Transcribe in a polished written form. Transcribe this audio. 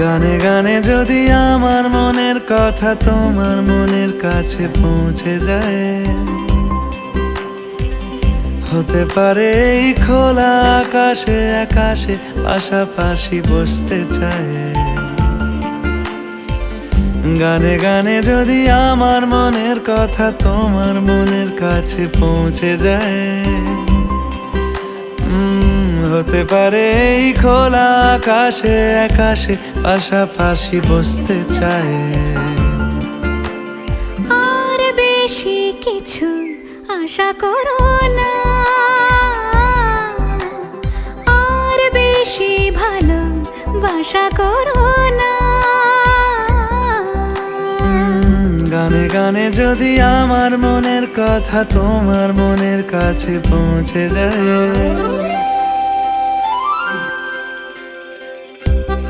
গানে গানে যদি আমার মনের কথা তোমার মনের কাছে পৌঁছে যায়, হতে পারে এই খোলা আকাশে আকাশে পাশাপাশি বসতে চায়। গানে গানে যদি আমার মনের কথা তোমার মনের কাছে পৌঁছে যায়, হতে পারে এই খোলা আকাশে আকাশে পাশাপাশি বসতে চায়। আর বেশি কিছু আশা করো না, আর বেশি ভালোবাসা করো না। গানে গানে যদি আমার মনের কথা তোমার মনের কাছে পৌঁছে যায়,